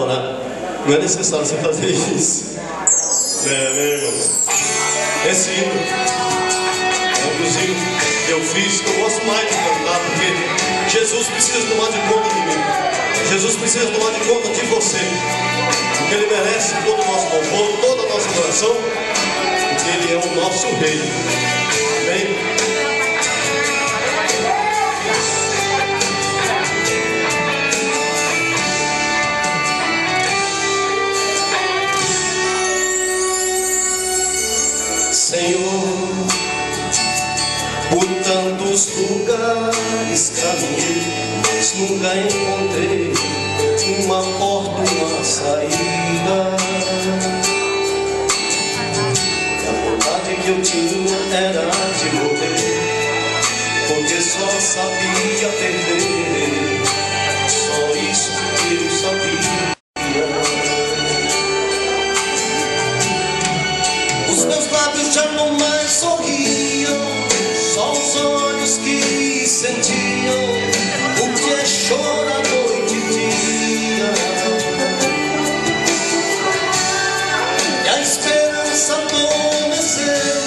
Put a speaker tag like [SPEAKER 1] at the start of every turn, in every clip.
[SPEAKER 1] parar. Não é necessário você fazer isso. Meu irmão. Esse hino é um dos hinos que eu fiz, que eu gosto mais de cantar, porque Jesus precisa tomar de conta de mim. Jesus precisa tomar de conta de você. Porque Ele merece todo o nosso louvor, toda a nossa adoração, porque Ele é o nosso Rei. Amém? Senhor, por tantos lugares caminhei, mas nunca encontrei uma porta, uma saída. E a vontade que eu tinha era de morrer, porque só sabia perder, só isso que eu sabia. Os meus lábios já não mais sorriam, só os olhos que sentiam o que é chorar noite e dia. E a esperança adormeceu,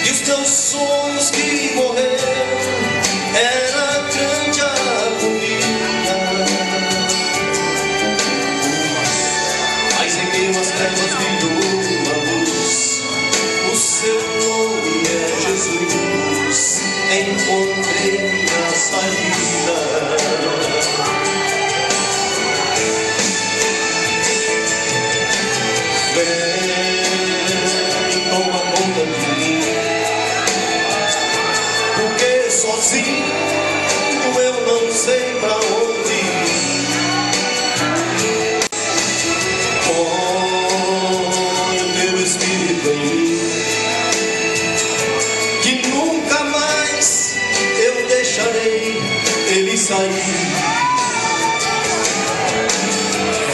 [SPEAKER 1] e os teus sonhos que morreram era grande agonia. Mas em meio às trevas brilhou uma luz. Seu nome é Jesus, encontrei a saída. Vem, toma conta de mim, porque sozinho eu não sei pra onde ir. Põe o teu Espírito em mim, que nunca mais eu deixarei Ele sair.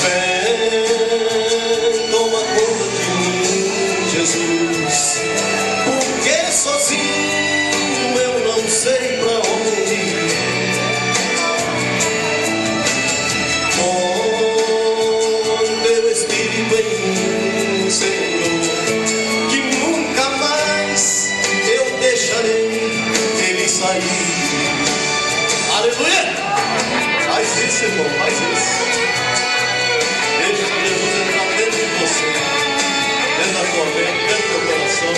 [SPEAKER 1] Vem, toma conta de mim, Jesus, porque sozinho eu não sei pra onde ir. Põe teu Espírito em mim, Senhor, que nunca mais eu deixarei Ele sair. Aleluia! Faz isso, irmão, faz isso. Deixa Jesus entrar dentro de você, dentro da tua mente, dentro do teu coração.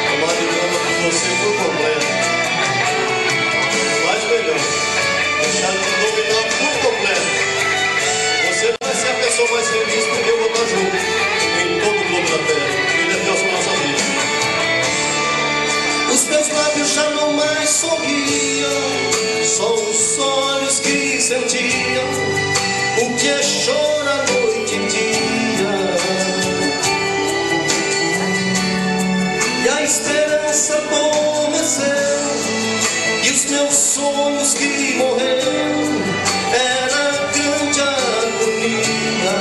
[SPEAKER 1] Tomar de conta de você por completo. Mais melhor, deixar de dominar por completo. Você vai ser a pessoa mais feliz, porque eu vou estar junto em todo o globo da terra. Ele é Deus na nossa vida. Os meus lábios já não mais sorriam, só os olhos que sentiam o que é chorar noite e dia. E a esperança adormeceu, e os meus sonhos que morreram era grande agonia.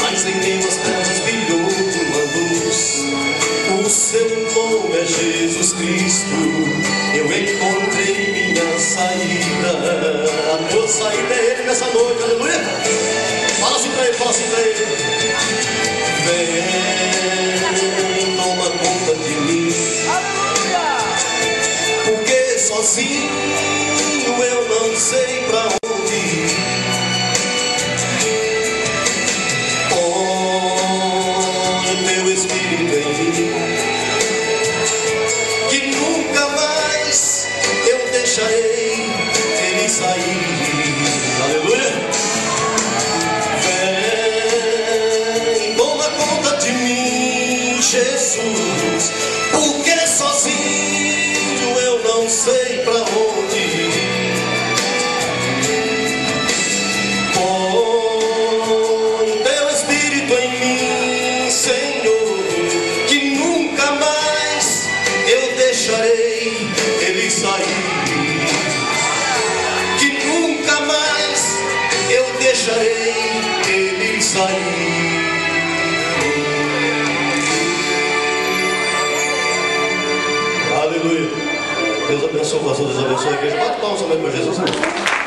[SPEAKER 1] Mas em meio às trevas brilhou uma luz. O seu nome é Jesus Cristo, eu encontrei minha saída. A tua saída é Ele nessa noite, aleluia. Fala assim pra Ele, fala assim pra Ele. Vem, toma conta de mim, aleluia. Porque sozinho eu não sei pra onde ir. Põe o teu Espírito em mim, que nunca mais eu deixarei Ele sair. Aleluia. Vem, toma conta de mim, Jesus, porque sozinho eu não sei pra onde ir. Põe o teu Espírito em mim, Senhor, que nunca mais eu deixarei Ele sair. Que nunca mais eu deixarei Ele sair. Aleluia. Deus abençoe, pastor, Deus abençoe a igreja. Bate palmas também para Jesus, irmão.